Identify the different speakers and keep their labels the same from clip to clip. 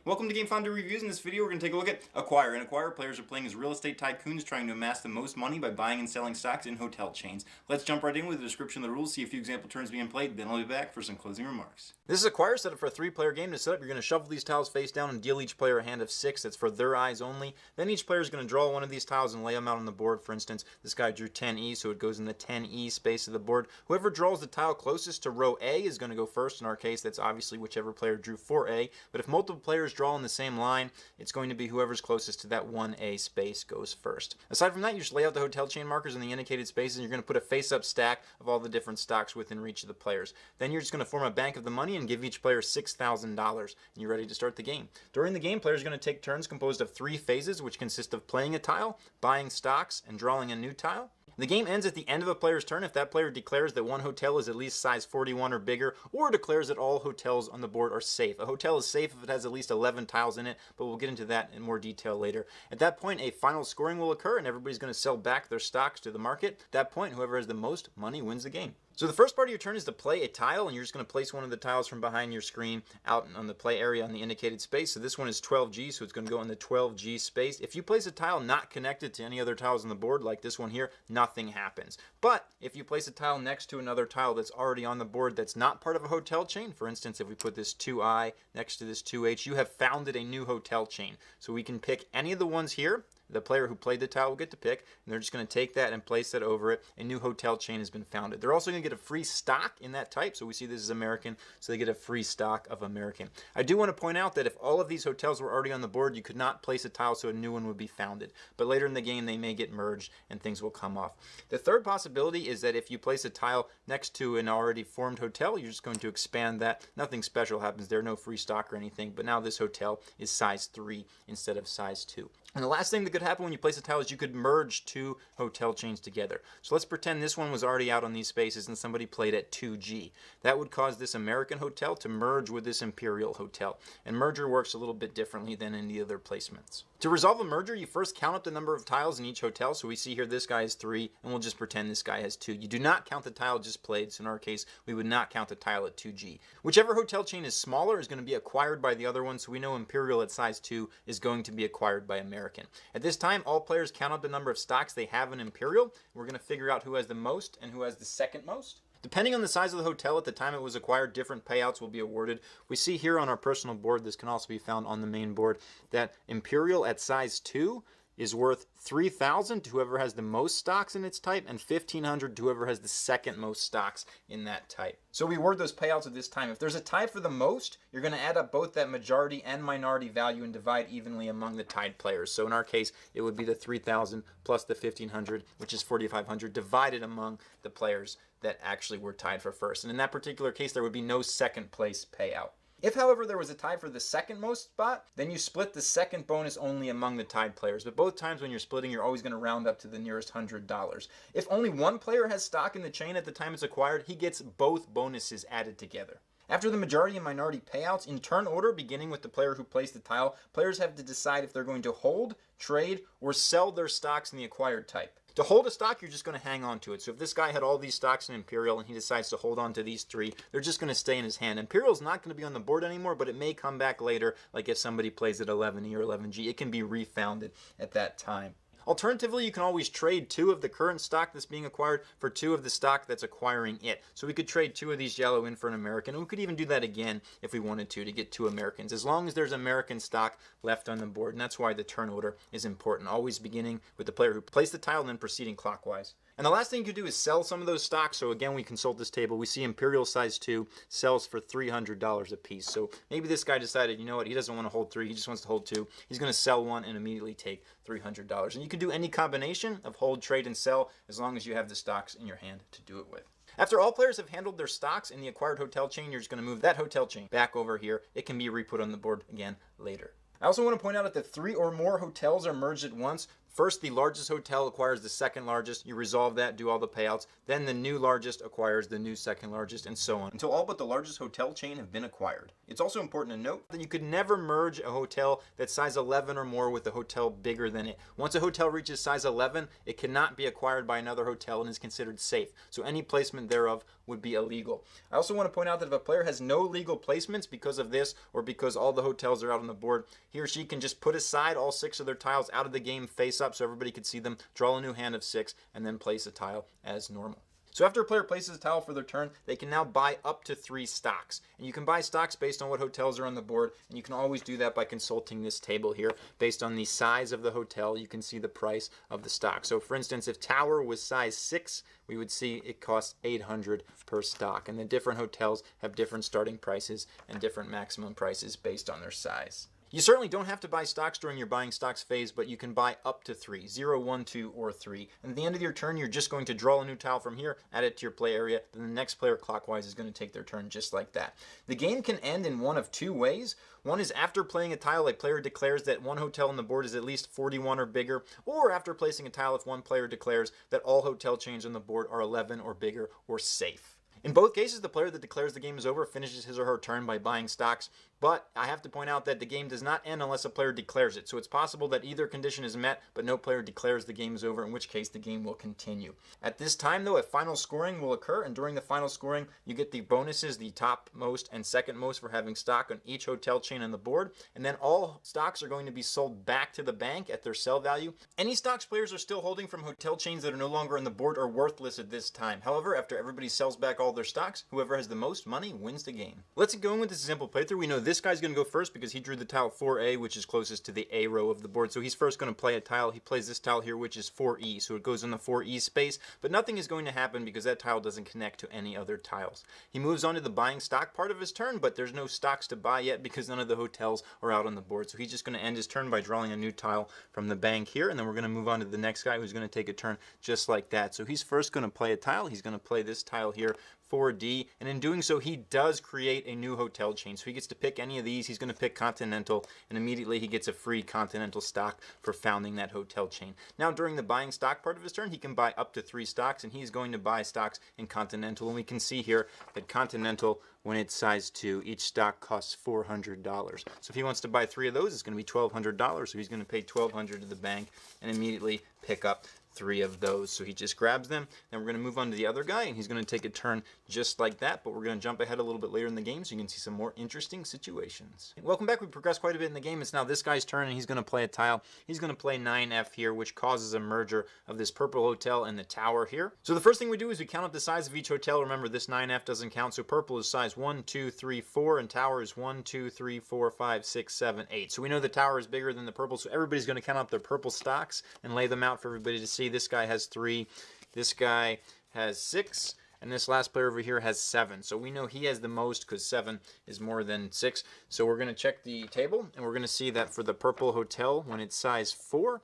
Speaker 1: Welcome to Game Fondue Reviews. In this video, we're going to take a look at Acquire. In Acquire, players are playing as real estate tycoons trying to amass the most money by buying and selling stocks in hotel chains. Let's jump right in with a description of the rules, see a few example turns being played, then I'll be back for some closing remarks. This is Acquire, set up for a 3-player game. To set up, you're going to shuffle these tiles face down and deal each player a hand of 6. That's for their eyes only. Then each player is going to draw one of these tiles and lay them out on the board. For instance, this guy drew 10E, so it goes in the 10E space of the board. Whoever draws the tile closest to row A is going to go first. In our case, that's obviously whichever player drew 4A. But if multiple players draw in the same line, it's going to be whoever's closest to that 1A space goes first. Aside from that, you just lay out the hotel chain markers in the indicated spaces, and you're going to put a face-up stack of all the different stocks within reach of the players. Then you're just going to form a bank of the money and give each player $6,000, and you're ready to start the game. During the game, players are going to take turns composed of 3 phases, which consist of playing a tile, buying stocks, and drawing a new tile. The game ends at the end of a player's turn if that player declares that one hotel is at least size 41 or bigger, or declares that all hotels on the board are safe. A hotel is safe if it has at least 11 tiles in it, but we'll get into that in more detail later. At that point, a final scoring will occur, and everybody's going to sell back their stocks to the market. At that point, whoever has the most money wins the game. So the first part of your turn is to play a tile, and you're just going to place one of the tiles from behind your screen out on the play area on the indicated space. So this one is 12G, so it's going to go in the 12G space. If you place a tile not connected to any other tiles on the board, like this one here, nothing happens. But if you place a tile next to another tile that's already on the board that's not part of a hotel chain, for instance, if we put this 2I next to this 2H, you have founded a new hotel chain. So we can pick any of the ones here. The player who played the tile will get to pick, and they're just going to take that and place that over it. A new hotel chain has been founded. They're also going to get a free stock in that type, so we see this is American, so they get a free stock of American. I do want to point out that if all of these hotels were already on the board, you could not place a tile so a new one would be founded. But later in the game, they may get merged and things will come off. The third possibility is that if you place a tile next to an already formed hotel, you're just going to expand that. Nothing special happens there, no free stock or anything, but now this hotel is size 3 instead of size 2. And the last thing that could happen when you place a tile is you could merge 2 hotel chains together. So let's pretend this one was already out on these spaces and somebody played at 2G. That would cause this American hotel to merge with this Imperial hotel. And merger works a little bit differently than in the other placements. To resolve a merger, you first count up the number of tiles in each hotel. So we see here this guy has 3, and we'll just pretend this guy has 2. You do not count the tile just played, so in our case, we would not count the tile at 2G. Whichever hotel chain is smaller is going to be acquired by the other one, so we know Imperial at size 2 is going to be acquired by American. At this time, all players count up the number of stocks they have in Imperial. We're going to figure out who has the most and who has the second most. Depending on the size of the hotel at the time it was acquired, different payouts will be awarded. We see here on our personal board, this can also be found on the main board, that Imperial at size 2 is worth $3,000 to whoever has the most stocks in its type, and $1,500 to whoever has the second most stocks in that type. So we award those payouts at this time. If there's a tie for the most, you're going to add up both that majority and minority value and divide evenly among the tied players. So in our case, it would be the $3,000 plus the $1,500, which is $4,500, divided among the players that actually were tied for first. And in that particular case, there would be no second place payout. If, however, there was a tie for the second most spot, then you split the second bonus only among the tied players. But both times when you're splitting, you're always going to round up to the nearest $100. If only one player has stock in the chain at the time it's acquired, he gets both bonuses added together. After the majority and minority payouts, in turn order, beginning with the player who placed the tile, players have to decide if they're going to hold, trade, or sell their stocks in the acquired type. To hold a stock, you're just going to hang on to it. So if this guy had all these stocks in Imperial and he decides to hold on to these 3, they're just going to stay in his hand. Imperial's not going to be on the board anymore, but it may come back later, like if somebody plays at 11E or 11G. It can be refounded at that time. Alternatively, you can always trade 2 of the current stock that's being acquired for 2 of the stock that's acquiring it. So we could trade 2 of these yellow in for an American, and we could even do that again if we wanted to get 2 Americans, as long as there's American stock left on the board. And that's why the turn order is important, always beginning with the player who placed the tile and then proceeding clockwise. And the last thing you could do is sell some of those stocks. So again, we consult this table. We see Imperial size 2 sells for $300 a piece. So maybe this guy decided, you know what, he doesn't want to hold 3, he just wants to hold 2. He's going to sell 1 and immediately take $300. And you can do any combination of hold, trade, and sell as long as you have the stocks in your hand to do it with. After all players have handled their stocks in the acquired hotel chain, you're just going to move that hotel chain back over here. It can be re-put on the board again later. I also want to point out that if 3 or more hotels are merged at once, First, the largest hotel acquires the second largest. You resolve that, do all the payouts. Then the new largest acquires the new second largest, and so on, until all but the largest hotel chain have been acquired. It's also important to note that you could never merge a hotel that's size 11 or more with a hotel bigger than it. Once a hotel reaches size 11, it cannot be acquired by another hotel and is considered safe. So any placement thereof would be illegal. I also want to point out that if a player has no legal placements because of this, or because all the hotels are out on the board, he or she can just put aside all 6 of their tiles out of the game face up so everybody could see them, draw a new hand of 6, and then place a tile as normal. So after a player places a tile for their turn, they can now buy up to 3 stocks. And you can buy stocks based on what hotels are on the board, and you can always do that by consulting this table here. Based on the size of the hotel, you can see the price of the stock. So for instance, if Tower was size 6, we would see it costs $800 per stock. And the different hotels have different starting prices and different maximum prices based on their size. You certainly don't have to buy stocks during your buying stocks phase, but you can buy up to 3, 0, 1, 2, or 3. And at the end of your turn, you're just going to draw a new tile from here, add it to your play area, then the next player clockwise is going to take their turn just like that. The game can end in one of 2 ways. One is after playing a tile, a player declares that one hotel on the board is at least 41 or bigger, or after placing a tile if one player declares that all hotel chains on the board are 11 or bigger or safe. In both cases, the player that declares the game is over finishes his or her turn by buying stocks, but I have to point out that the game does not end unless a player declares it. So it's possible that either condition is met, but no player declares the game is over, in which case the game will continue. At this time, though, a final scoring will occur, and during the final scoring, you get the bonuses, the top most and second most for having stock on each hotel chain on the board, and then all stocks are going to be sold back to the bank at their sell value. Any stocks players are still holding from hotel chains that are no longer on the board are worthless at this time. However, after everybody sells back all their stocks, whoever has the most money wins the game. Let's get going with this simple playthrough. We know this guy's going to go first because he drew the tile 4A, which is closest to the A row of the board. So he's first going to play a tile. He plays this tile here, which is 4E. So it goes in the 4E space, but nothing is going to happen because that tile doesn't connect to any other tiles. He moves on to the buying stock part of his turn, but there's no stocks to buy yet because none of the hotels are out on the board. So he's just going to end his turn by drawing a new tile from the bank here, and then we're going to move on to the next guy who's going to take a turn just like that. So he's first going to play a tile. He's going to play this tile here, 4D, and in doing so he does create a new hotel chain. So he gets to pick any of these. He's going to pick Continental, and immediately he gets a free Continental stock for founding that hotel chain. Now during the buying stock part of his turn, he can buy up to 3 stocks, and he's going to buy stocks in Continental, and we can see here that Continental, when it's size 2, each stock costs $400. So if he wants to buy 3 of those, it's going to be $1,200, so he's going to pay $1,200 to the bank and immediately pick up 3 of those. So he just grabs them. Then we're going to move on to the other guy, and he's going to take a turn just like that, but we're going to jump ahead a little bit later in the game so you can see some more interesting situations. Welcome back. We progressed quite a bit in the game. It's now this guy's turn, and he's going to play a tile. He's going to play 9F here, which causes a merger of this purple hotel and the tower here. So the first thing we do is we count up the size of each hotel. Remember, this 9F doesn't count, so purple is size 1, 2, 3, 4, and tower is 1, 2, 3, 4, 5, 6, 7, 8. So we know the tower is bigger than the purple, so everybody's going to count up their purple stocks and lay them out for everybody to see. This guy has 3, this guy has 6, and this last player over here has 7. So we know he has the most because 7 is more than 6. So we're going to check the table, and we're going to see that for the purple hotel, when it's size 4,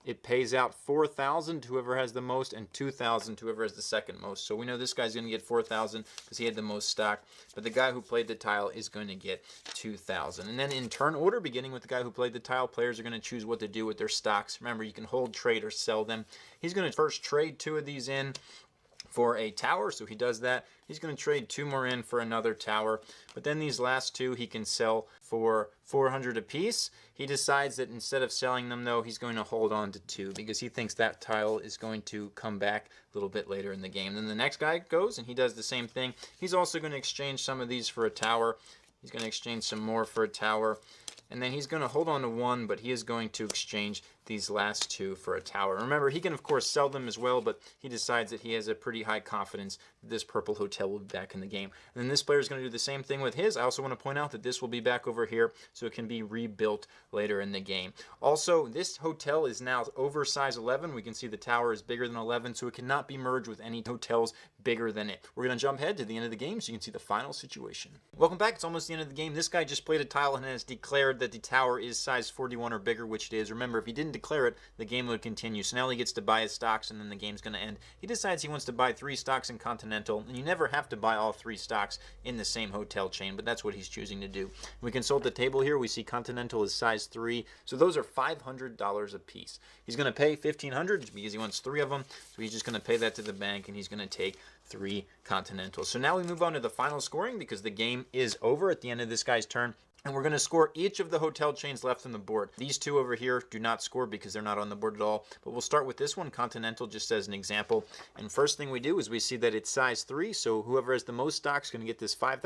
Speaker 1: it pays out $4,000 to whoever has the most and $2,000 to whoever has the second most. So we know this guy's going to get $4,000 because he had the most stock, but the guy who played the tile is going to get $2,000. And then in turn order, beginning with the guy who played the tile, players are going to choose what to do with their stocks. Remember, you can hold, trade, or sell them. He's going to first trade 2 of these in for a tower, so he does that. He's going to trade 2 more in for another tower, but then these last 2 he can sell for $400 a piece. He decides that instead of selling them, though, he's going to hold on to 2 because he thinks that tile is going to come back a little bit later in the game. Then the next guy goes and he does the same thing. He's also going to exchange some of these for a tower. He's going to exchange some more for a tower. And then he's going to hold on to 1, but he is going to exchange these last 2 for a tower. Remember, he can of course sell them as well, but he decides that he has a pretty high confidence that this purple hotel will be back in the game. And then this player is going to do the same thing with his. I also want to point out that this will be back over here, so it can be rebuilt later in the game. Also, this hotel is now over size 11. We can see the tower is bigger than 11, so it cannot be merged with any hotels
Speaker 2: bigger than it. We're going to jump ahead to the end of the game so you can see the final situation. Welcome back. It's almost the end of the game. This guy just played a tile and has declared that the tower is size 41 or bigger, which it is. Remember, if he didn't declare it, the game would continue. So now he gets to buy his stocks and then the game's going to end. He decides he wants to buy 3 stocks in Continental, and you never have to buy all 3 stocks in the same hotel chain, but that's what he's choosing to do. We consult the table here. We see Continental is size 3, so those are $500 a piece. He's going to pay $1,500 because he wants 3 of them, so he's just going to pay that to the bank, and he's going to take 3 Continentals. So now we move on to the final scoring because the game is over at the end of this guy's turn. And we're going to score each of the hotel chains left on the board. These 2 over here do not score because they're not on the board at all. But we'll start with this one, Continental, just as an example. And first thing we do is we see that it's size 3. So whoever has the most stocks is going to get this $5,000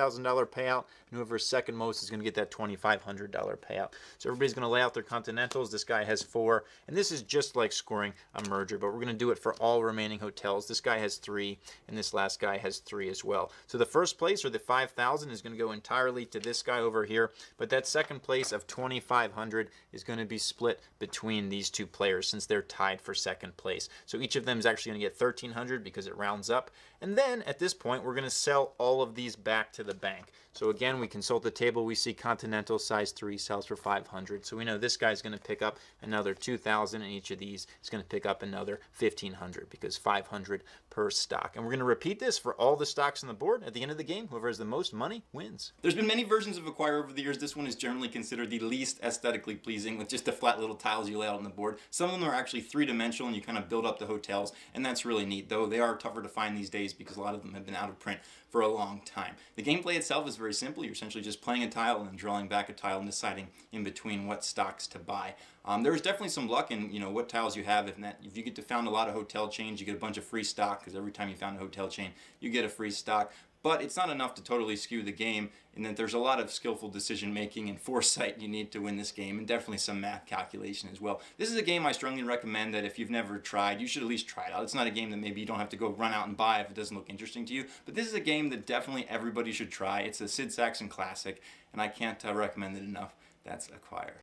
Speaker 2: payout. And whoever's second most is going to get that $2,500 payout. So everybody's going to lay out their Continentals. This guy has 4. And this is just like scoring a merger. But we're going to do it for all remaining hotels. This guy has 3. And this last guy has 3 as well. So the first place, or the 5,000, is going to go entirely to this guy over here. But that second place of $2,500 is going to be split between these 2 players since they're tied for second place. So each of them is actually going to get $1,300 because it rounds up. And then at this point, we're going to sell all of these back to the bank. So again, we consult the table. We see Continental size 3 sells for $500. So we know this guy's going to pick up another $2,000, and each of these is going to pick up another $1,500 because $500 per stock. And we're going to repeat this for all the stocks on the board. At the end of the game, whoever has the most money wins.
Speaker 1: There's been many versions of Acquire over the years. This one is generally considered the least aesthetically pleasing, with just the flat little tiles you lay out on the board. Some of them are actually 3-dimensional and you kind of build up the hotels, and that's really neat, though they are tougher to find these days because a lot of them have been out of print for a long time. The gameplay itself is very simple. You're essentially just playing a tile and then drawing back a tile and deciding in between what stocks to buy. There's definitely some luck in what tiles you have. If you get to found a lot of hotel chains, you get a bunch of free stock, because every time you found a hotel chain, you get a free stock. But it's not enough to totally skew the game, in that there's a lot of skillful decision making and foresight you need to win this game, and definitely some math calculation as well. This is a game I strongly recommend that if you've never tried, you should at least try it out. It's not a game that maybe you don't have to go run out and buy if it doesn't look interesting to you, but this is a game that definitely everybody should try. It's a Sid Sackson classic, and I can't recommend it enough. That's Acquire.